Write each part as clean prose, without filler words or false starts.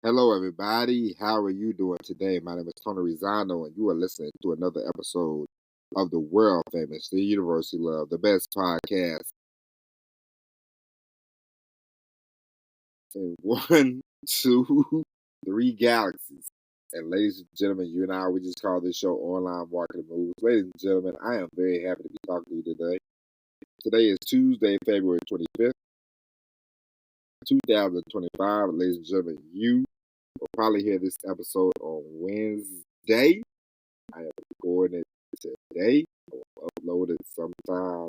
Hello, everybody. How are you doing today? My name is Tony Rizano, and you are listening to another episode of the world famous, the University Love, the best podcast in one, two, three galaxies. And ladies and gentlemen, you and I, we just call this show Online Marketing Moves. Ladies and gentlemen, I am very happy to be talking to you today. Today is Tuesday, February 25th, 2025. Ladies and gentlemen, you will probably hear this episode on Wednesday. I am recording it today. I will upload it sometime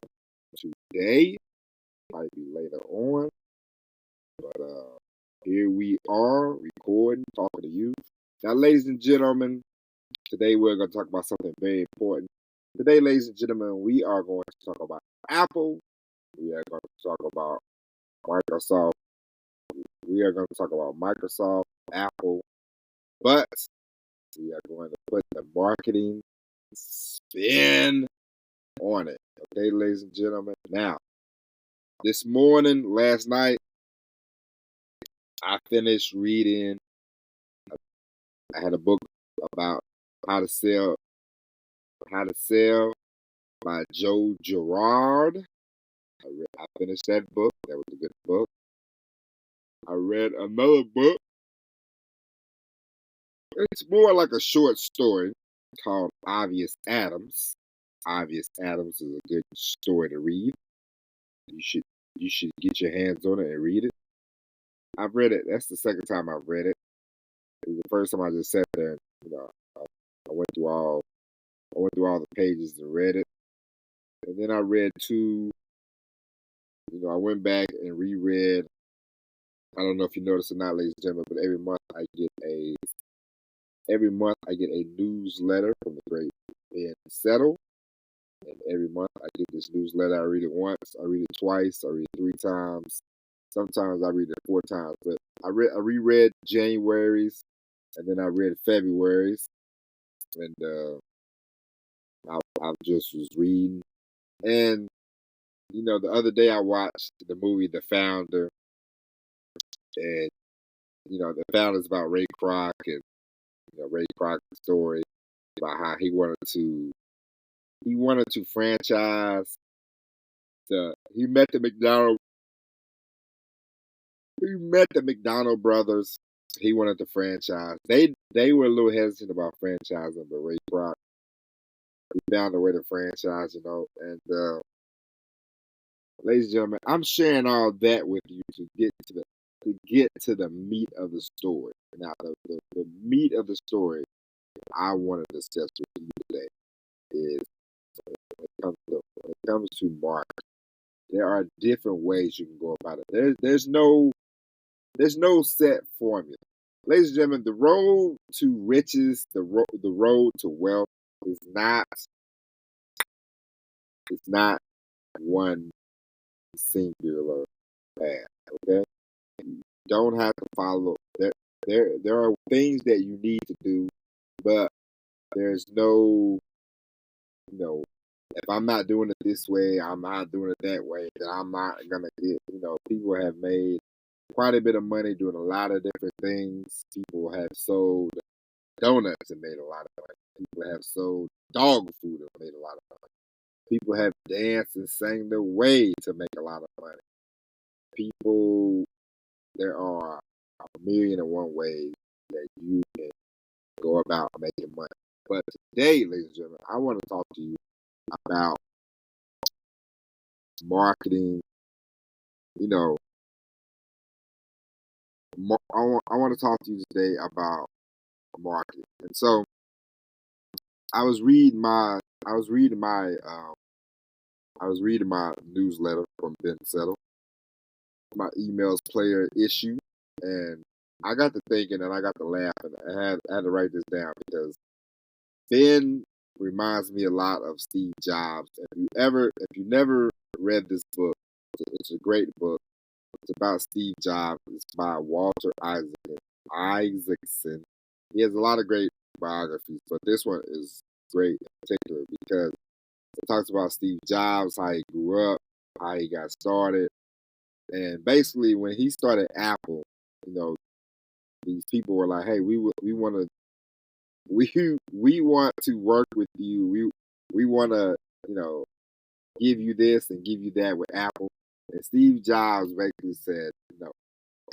today. Might be later on. But here we are recording, talking to you. Now, ladies and gentlemen, today we're going to talk about something very important. Today, ladies and gentlemen, we are going to talk about Apple. We are going to talk about Microsoft. We are going to talk about Microsoft, Apple, but we are going to put the marketing spin on it. Okay, ladies and gentlemen. Now, last night, I finished reading. I had a book about how to sell, by Joe Girard. I finished that book. That was a good book. I read another book. It's more like a short story called Obvious Adams. Obvious Adams is a good story to read. You should get your hands on it and read it. I've read it. That's the second time I've read it. It was the first time I just sat there and I went through all the pages and read it. And then I read two. I went back and reread. I don't know if you noticed or not, ladies and gentlemen, but every month I get a newsletter from the great Ben Settle. And every month I get this newsletter. I read it once, I read it twice, I read it three times. Sometimes I read it four times. But I reread January's, and then I read February's, and I just was reading. And the other day I watched the movie The Founder, and The Founder is about Ray Kroc, and Ray Kroc's story about how he wanted to franchise he met the McDonald brothers. He wanted to franchise. They were a little hesitant about franchising, but Ray Kroc, he found a way to franchise, and ladies and gentlemen, I'm sharing all that with you to get to the meat of the story. Now, the meat of the story I want to discuss with you today is when it comes to marketing. There are different ways you can go about it. There's no set formula. Ladies and gentlemen, the road to riches, the road to wealth is not one singular path. Okay, you don't have to follow. There are things that you need to do, but there's no, if I'm not doing it this way, I'm not doing it that way, then I'm not gonna get. People have made quite a bit of money doing a lot of different things. People have sold donuts and made a lot of money. People have sold dog food and made a lot of money. People have danced and sang their way to make a lot of money. There are a million and one ways that you can go about making money. But today, ladies and gentlemen, I want to talk to you about marketing. I want to talk to you today about marketing. And so I was reading my newsletter from Ben Settle, my emails player issue, and I got to thinking and I got to laughing. I had to write this down because Ben reminds me a lot of Steve Jobs. If you never read this book, it's a great book. It's about Steve Jobs. It's by Walter Isaacson. He has a lot of great biographies, but this one is great in particular because it talks about Steve Jobs, how he grew up, how he got started, and basically when he started Apple, these people were like, "Hey, we want to we want to work with you. We want to you know give you this and give you that with Apple." And Steve Jobs basically said, "No,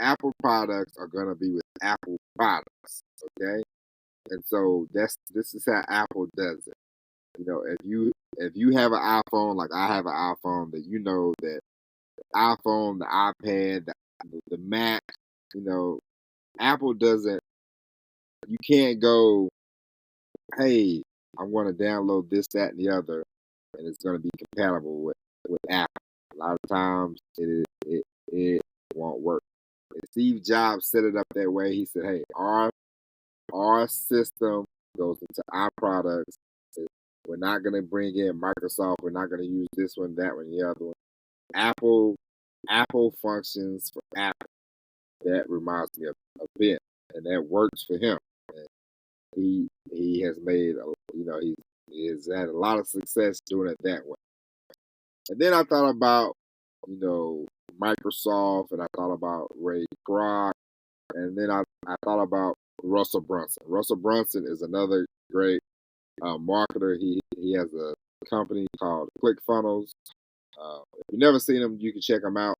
Apple products are gonna be with Apple products." Okay, and so this is how Apple does it. If you have an iPhone like I have an iPhone, that you know that the iPhone, the iPad, the Mac, you know, Apple doesn't. You can't go, hey, I'm going to download this, that, and the other, and it's going to be compatible with Apple. A lot of times it won't work. And Steve Jobs set it up that way. He said, "Hey, our system goes into our products. We're not going to bring in Microsoft. We're not going to use this one, that one, the other one. Apple Apple functions for Apple." That reminds me of Ben, and that works for him. And he has made he has had a lot of success doing it that way. And then I thought about you know Microsoft, and I thought about Ray Kroc, and then I thought about Russell Brunson. Russell Brunson is another great marketer. He has a company called ClickFunnels. If you've never seen them, you can check them out.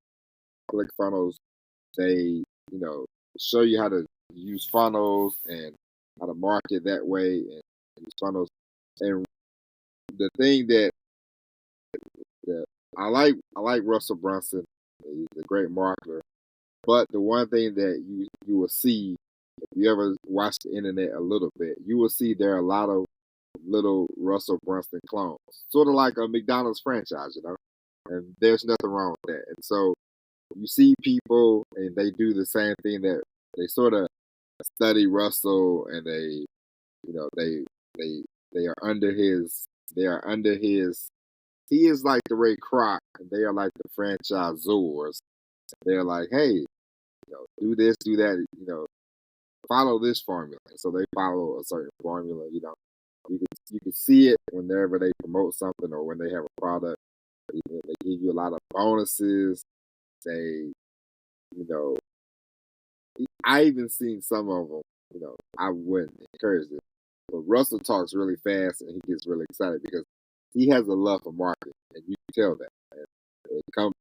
ClickFunnels. They show you how to use funnels and how to market that way and use funnels. And the thing that I like Russell Brunson. He's a great marketer. But the one thing that you will see if you ever watch the internet a little bit, you will see there are a lot of little Russell Brunson clones, sort of like a McDonald's franchise, And there's nothing wrong with that. And so you see people and they do the same thing, that they sort of study Russell, and they they are under his he is like the Ray Kroc, and they are like the franchisors. They're like, hey, do this, do that, follow this formula. And so they follow a certain formula. You can see it whenever they promote something or when they have a product. They give you a lot of bonuses. They, you know, I even seen some of them. I wouldn't encourage it, but Russell talks really fast and he gets really excited because he has a love for marketing, and you can tell that. And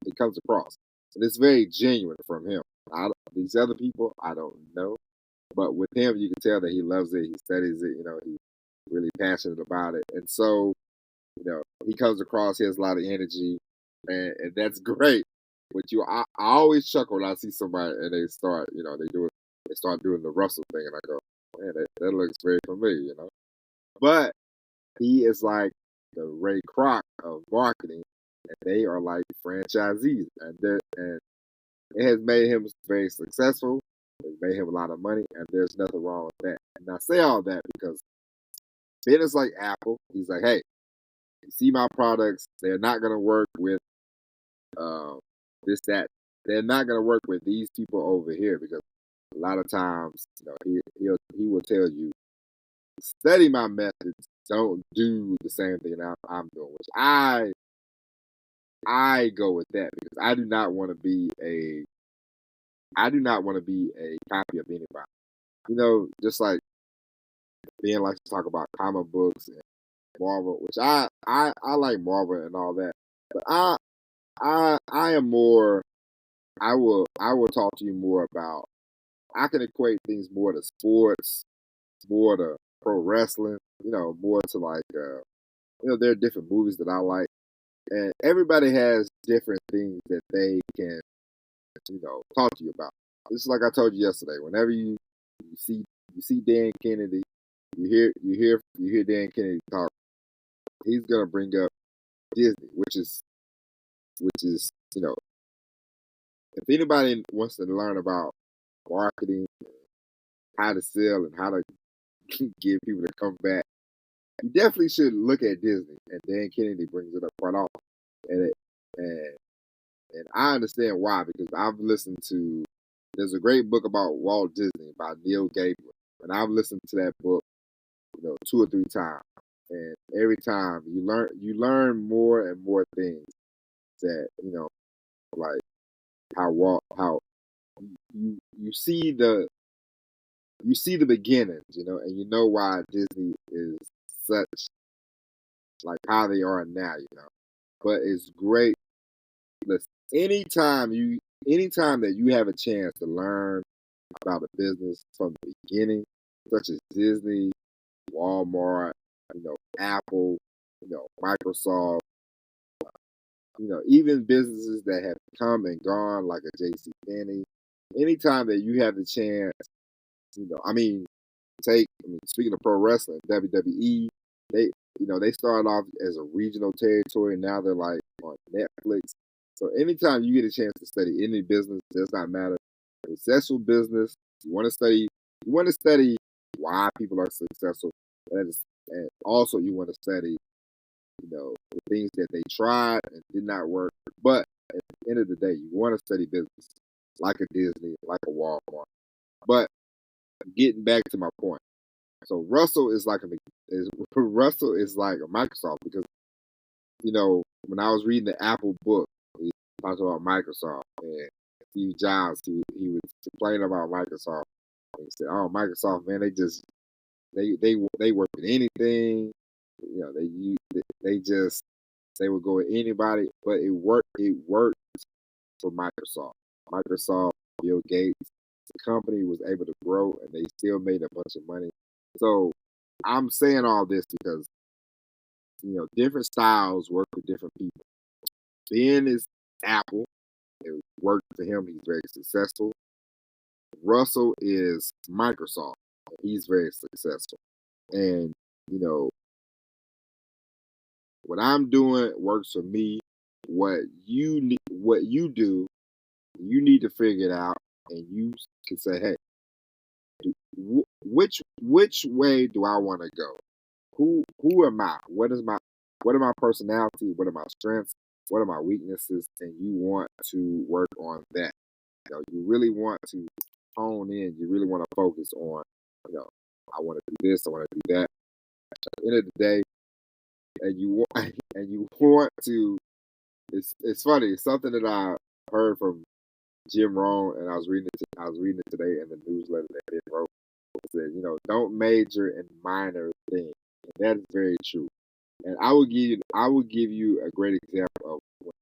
it comes across, and it's very genuine from him. These other people, I don't know, but with him, you can tell that he loves it. He studies it. He's really passionate about it, and so he comes across. He has a lot of energy, and that's great. But I always chuckle when I see somebody and they start, they start doing the Russell thing, and I go, man, that looks very familiar. But he is like the Ray Kroc of marketing, and they are like franchisees, and it has made him very successful. It made him a lot of money, and there's nothing wrong with that. And I say all that because Ben is like Apple. He's like, hey, you see my products, they're not going to work with um, this, that. They're not going to work with these people over here because a lot of times, he will tell you, study my methods, don't do the same thing I'm doing, which I go with that because I do not want to be a copy of anybody. Just like Ben likes to talk about comic books and Marvel, which I like Marvel and all that, but I am more. I will talk to you more about. I can equate things more to sports, more to pro wrestling. More to like there are different movies that I like, and everybody has different things that they can talk to you about. Just like I told you yesterday. Whenever you see Dan Kennedy, you hear Dan Kennedy talk. He's gonna bring up Disney, which is if anybody wants to learn about marketing, how to sell, and how to get people to come back, you definitely should look at Disney. And Dan Kennedy brings it up quite often, and and and I understand why, because I've listened to. There's a great book about Walt Disney by Neil Gaiman, and I've listened to that book, 2 or 3 times, and every time you learn more and more things that like how you see you see the beginnings, and you know why Disney is such like how they are now. But it's great. Listen, anytime that you have a chance to learn about a business from the beginning, such as Disney, Walmart, Apple, Microsoft, even businesses that have come and gone, like a JC Penney. Anytime that you have the chance, I mean, speaking of pro wrestling, WWE, they started off as a regional territory. Now they're like on Netflix. So anytime you get a chance to study any business, it does not matter. A successful business, you want to study why people are successful. And also you want to study, the things that they tried and did not work. But at the end of the day, you want to study business like a Disney, like a Walmart. But getting back to my point, so Russell is like a Microsoft because when I was reading the Apple book, he talked about Microsoft and Steve Jobs. He was complaining about Microsoft. He said, "Oh, Microsoft, man, they work with anything. They would go with anybody, but it worked. It worked for Microsoft. Microsoft, Bill Gates, the company was able to grow, and they still made a bunch of money. So I'm saying all this because different styles work for different people. Ben is Apple. It worked for him. He's very successful. Russell is Microsoft. He's very successful. And, you know, what I'm doing works for me. What you do, you need to figure it out, and you can say, "Hey, which way do I want to go? Who am I? What are my personality? What are my strengths? What are my weaknesses?" And you want to work on that. You really want to hone in. You really want to focus on, you know, I want to do this. I want to do that. At the end of the day, and you want and you want to. It's funny. It's something that I heard from Jim Rohn, and I was reading it today in the newsletter that Ben wrote. It said, don't major in minor things. And that is very true. And I will give you a great example of when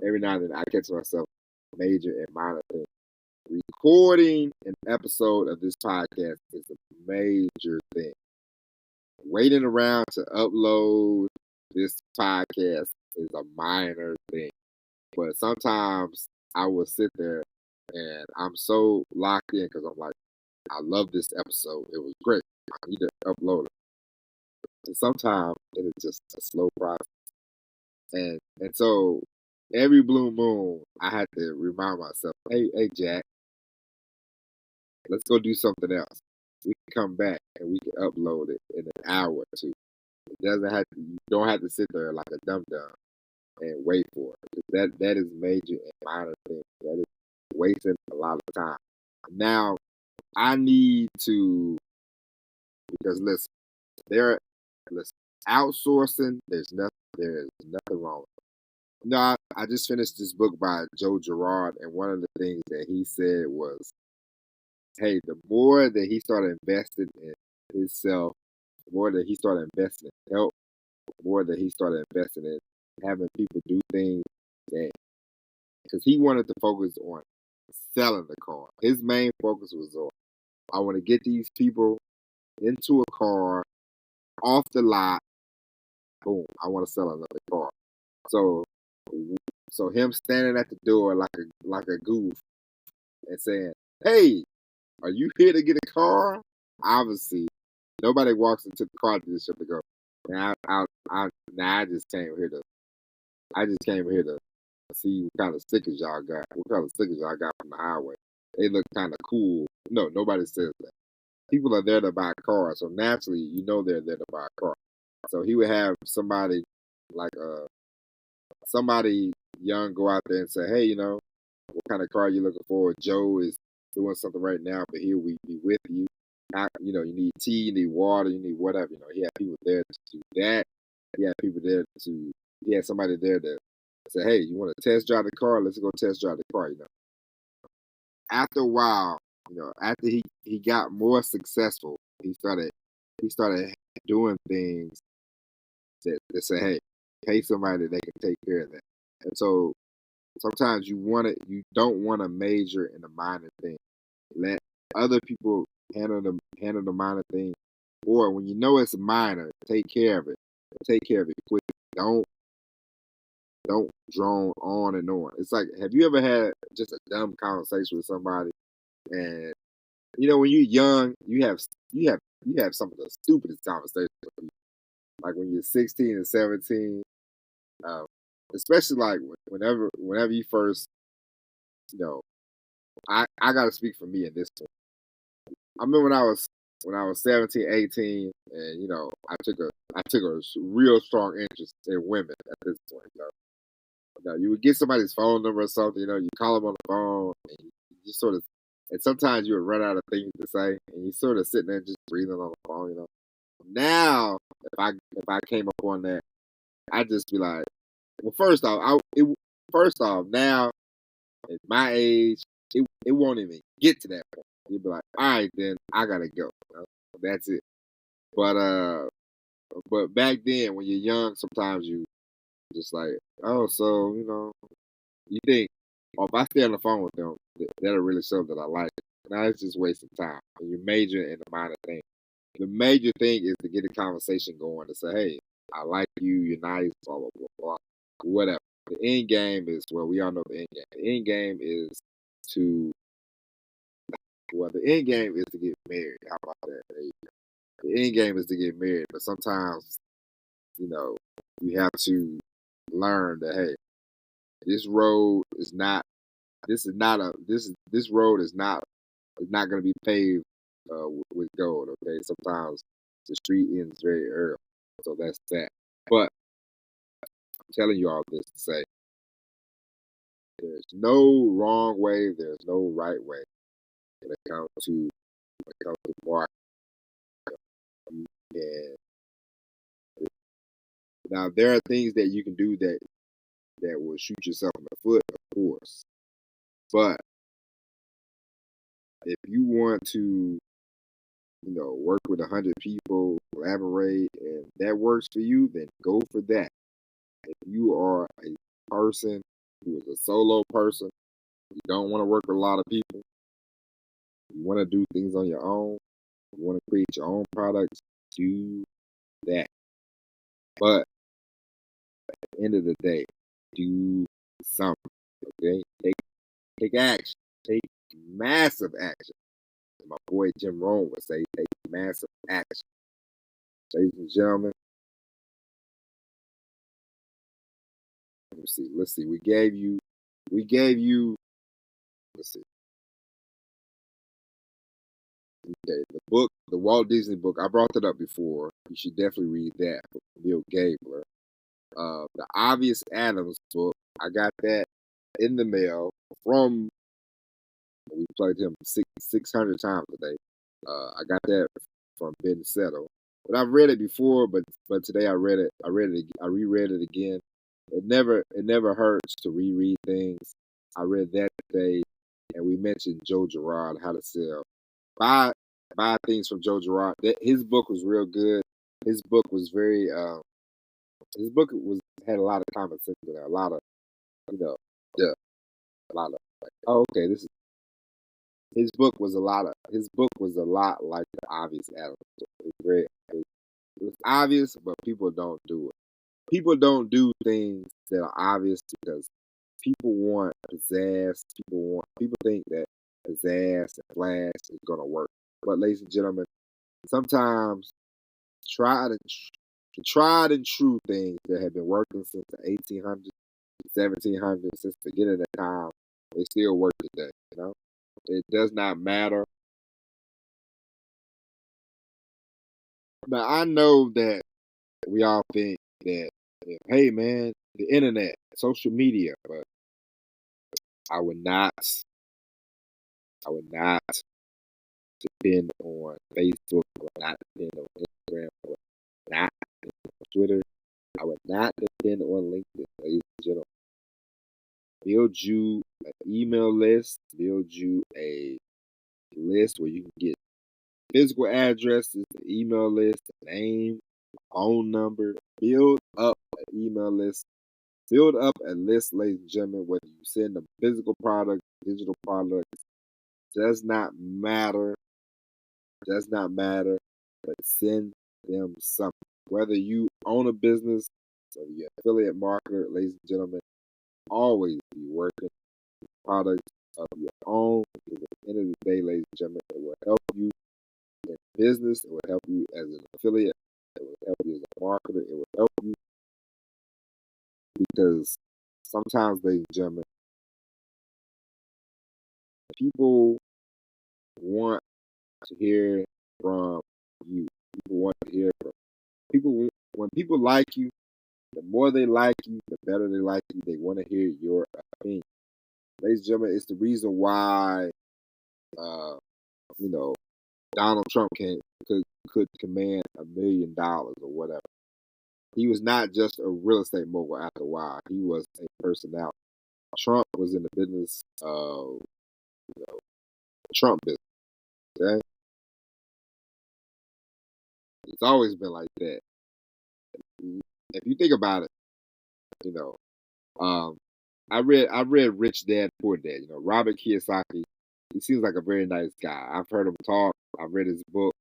every now and then I catch myself major in minor things. Recording an episode of this podcast is a major thing. Waiting around to upload this podcast is a minor thing. But sometimes I will sit there and I'm so locked in because I'm like, I love this episode. It was great. I need to upload it. And sometimes it is just a slow process. And so every blue moon, I had to remind myself, hey Jack, let's go do something else. We can come back and we can upload it in an hour or two. You don't have to sit there like a dum dum and wait for it. That is major and minor thing. That is wasting a lot of time. Now I need to, because listen, outsourcing, there is nothing wrong with it. No, I just finished this book by Joe Girard, and one of the things that he said was, hey, the more that he started investing in himself, the more that he started investing in help, the more that he started investing in having people do things that, because he wanted to focus on selling the car. His main focus was on, I want to get these people into a car, off the lot, boom, I want to sell another car. So so him standing at the door like a goof and saying, "Hey, are you here to get a car?" Obviously, nobody walks into the car dealership to go, "Now I just came here to see what kind of stickers y'all got. What kind of stickers y'all got from the highway? They look kind of cool." No, nobody says that. People are there to buy a car, so naturally, they're there to buy a car. So he would have like somebody young go out there and say, "Hey, what kind of car are you looking for? Joe is doing something right now, but here we be with you. You need tea, you need water, you need whatever. He had people there to do that. He had people there to. He had somebody there to say, "Hey, you want to test drive the car? Let's go test drive the car." After a while, After he got more successful, he started doing things that say, hey, pay somebody that can take care of that. And so sometimes you don't want to major in the minor thing. Let other people handle the minor thing, or when you know it's minor, take care of it. Take care of it quick. Don't drone on and on. It's like, have you ever had just a dumb conversation with somebody, and when you're young, you have some of the stupidest conversations. Like when you're 16 and 17, um, especially like whenever you first, you know, I gotta speak for me in this one. I remember when I was 17, 18, and I took a real strong interest in women at this point. You would get somebody's phone number or something. You call them on the phone, and you sort of, and sometimes you would run out of things to say, and you sort of sitting there just breathing on the phone. Now, if I came up on that, I'd just be like, well, first off, now at my age, it won't even get to that point. You'd be like, all right, then I gotta go. That's it. But but back then, when you're young, sometimes you just like, oh, so you think, oh, if I stay on the phone with them, that'll really show that I like it. Now it's just wasting time. And you major in the minor thing. The major thing is to get a conversation going to say, hey, I like you, you're nice, blah, blah, blah, blah, whatever. The end game is, well, we all know the end game. The end game is to, the end game is to get married. How about that? There you go. The end game is to get married, but sometimes, you know, you have to learn that, hey, this road is not, this is not a, this road is not going to be paved with gold. Okay, sometimes the street ends very early, so that's that. But I'm telling you all this to say, there's no wrong way, there's no right way when it comes to marketing. And now there are things that you can do that will shoot yourself in the foot, of course. But if you want to, work with 100 people, collaborate, and that works for you, then go for that. If you are a person who is a solo person, you don't want to work with a lot of people, you want to do things on your own, you want to create your own products, do that. But at the end of the day, do something. Okay? Take action. Take massive action. As my boy Jim Rohn would say, take massive action. Ladies and gentlemen, let's see. We gave you, let's see. Okay, the book, the Walt Disney book, I brought it up before. You should definitely read that. Bill Gabler. The Obvious Adams book, I got that in the mail from, we played him 600 times today. I got that from Ben Settle. But I've read it before, but today I read it. I reread it again. It never hurts to reread things. I read that today, and we mentioned Joe Girard, How to Sell. Buy buy things from Joe Girard. His book was real good. His book was very. His book had a lot of common sense in there. A lot of, yeah, a lot of like, oh, okay, this is. His book was a lot like The Obvious Adams. It was obvious, but people don't do it. People don't do things that are obvious because people want pizzazz. People think that pizzazz and flash is gonna work. But ladies and gentlemen, sometimes the tried and true things that have been working since the 1800s, 1700s, since the beginning of time, they still work today. It does not matter. Now I know that we all think that, hey man, the internet, social media, but I would not, I would not depend on Facebook. I would not depend on Instagram. I would not depend on Twitter. I would not depend on LinkedIn, ladies and gentlemen. Build you an email list. Build you a list where you can get physical addresses, the email list, the name, phone number. Build up an email list. Build up a list, ladies and gentlemen, whether you send a physical product, digital product, does not matter. Does not matter. But send them something. Whether you own a business, whether you're an affiliate marketer, ladies and gentlemen, always be working products of your own. Because at the end of the day, ladies and gentlemen, it will help you in business. It will help you as an affiliate. It will help you as a marketer. It will help you because sometimes, ladies and gentlemen, people want to hear from you. People want to hear from people. When people like you, the more they like you, the better they like you. They want to hear your opinion. Ladies and gentlemen, it's the reason why, uh, you know, Donald Trump could command $1 million or whatever. He was not just a real estate mogul after a while. He was a personality. Trump was in the business of, Trump business. Okay? It's always been like that. If you think about it, you know, um, I read Rich Dad Poor Dad. Robert Kiyosaki. He seems like a very nice guy. I've heard him talk. I've read his book.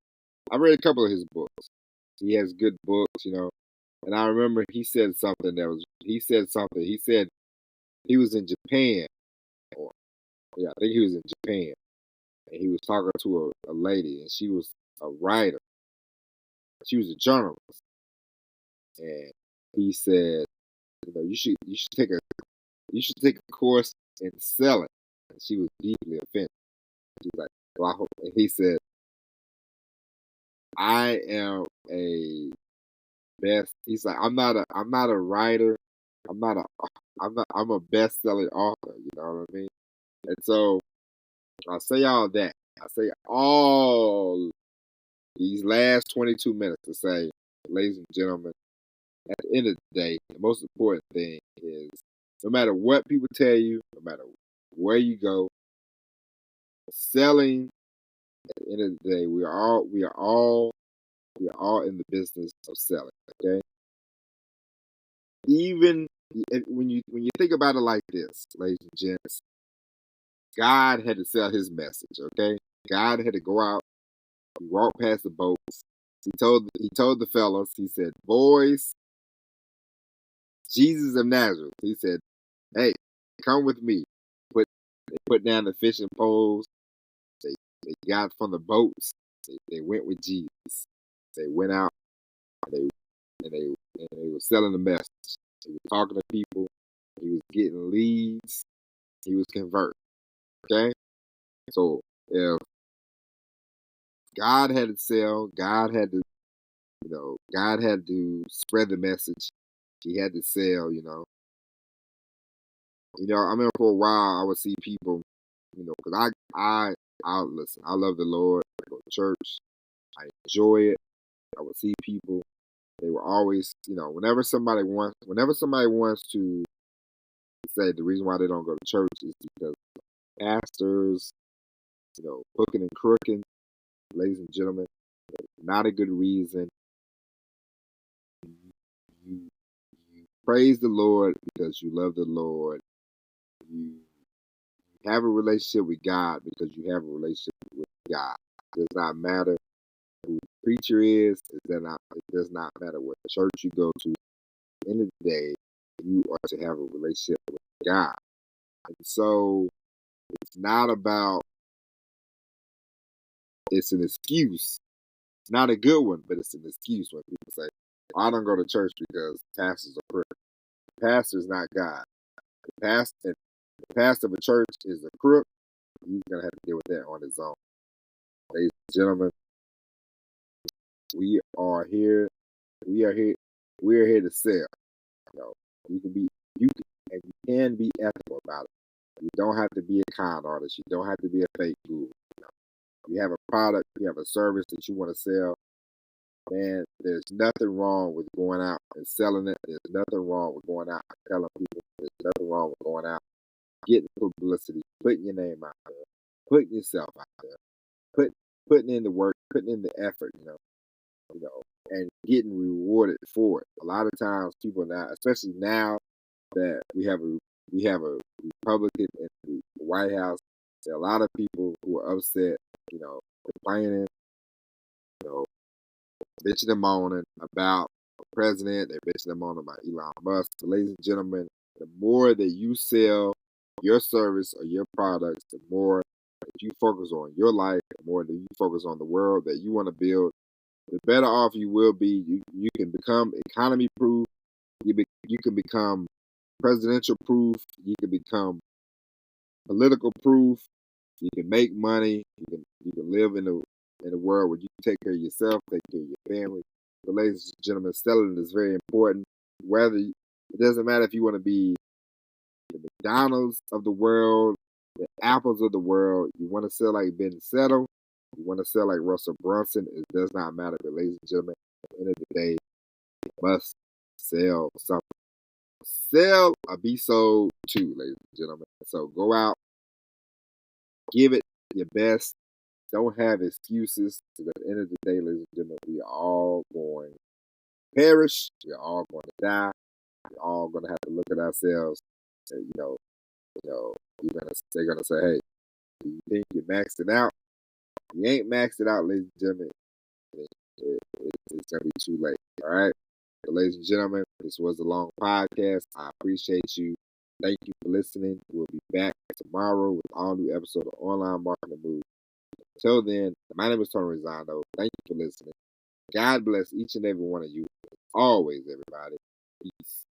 I read a couple of his books. He has good books. And I remember he said something that was. He said something. He said he was in Japan. Or, yeah, I think he was in Japan, and he was talking to a lady, and she was a writer. She was a journalist, and he said, you should take a course in selling. And she was deeply offended. She was like, well, I hope. And he said, I am a best. He's like, I'm not a writer. I'm not a, I'm a best-selling author. You know what I mean? And so I say all that. I say all these last 22 minutes to say, ladies and gentlemen, at the end of the day, the most important thing is no matter what people tell you, no matter where you go, selling. At the end of the day, we are all in the business of selling. Okay, even when you think about it like this, ladies and gents, God had to sell His message. Okay, God had to go out. He walked past the boats. He told the fellas. He said, "Boys, Jesus of Nazareth." He said, "Hey, come with me." They put down the fishing poles. They they got from the boats. They went with Jesus. They went out and they were selling the message. He was talking to people. He was getting leads. He was converting. Okay, so if God had to sell, God had to spread the message. He had to sell. I remember for a while I would see people, because I listen. I love the Lord. I go to church. I enjoy it. I would see people. They were always, whenever somebody wants to say the reason why they don't go to church is because pastors, hooking and crooking, ladies and gentlemen, not a good reason. You, you praise the Lord because you love the Lord. You have a relationship with God because you have a relationship with God. It does not matter who the preacher is. It does not matter what church you go to. At the end of the day, you are to have a relationship with God. And so it's not about, it's an excuse. It's not a good one, but it's an excuse when people say, I don't go to church because pastors are crooked. The pastor is not God. The pastor of a church is a crook. He's going to have to deal with that on his own. Ladies and gentlemen, we are here. We are here. We are here to sell. You can be, and you can be ethical about it. You don't have to be a con artist. You don't have to be a fake guru. You have a product, you have a service that you want to sell. Man, there's nothing wrong with going out and selling it. There's nothing wrong with going out and telling people. There's nothing wrong with going out, getting publicity, putting your name out there, putting yourself out there. putting in the work, putting in the effort, and getting rewarded for it. A lot of times, people now, especially now that we have a Republican in the White House, there are a lot of people who are upset, complaining, you know, bitching and moaning about the president. They're bitching and moaning about Elon Musk. So, ladies and gentlemen, the more that you sell your service or your products, the more that you focus on your life, the more that you focus on the world that you want to build, the better off you will be. You can become economy proof. You can become presidential proof. You can become political proof. You can make money. You can live in a world where you can take care of yourself, take care of your family. So, ladies and gentlemen, selling is very important. It doesn't matter if you want to be the McDonald's of the world, the Apples of the world. You want to sell like Ben Settle. You want to sell like Russell Brunson. It does not matter. But, ladies and gentlemen, at the end of the day, you must sell something. Sell or be sold to, ladies and gentlemen. So go out, give it your best. Don't have excuses. Because at the end of the day, ladies and gentlemen, we are all going to perish. We are all going to die. We're all going to have to look at ourselves. And, they're gonna say, "Hey, do you think you maxed it out? You ain't maxed it out, ladies and gentlemen. It's gonna be too late." All right. So, ladies and gentlemen, this was a long podcast. I appreciate you. Thank you for listening. We'll be back tomorrow with all new episode of Online Marketing Move. Until then, my name is Tony Rizzondo. Thank you for listening. God bless each and every one of you. Always, everybody. Peace.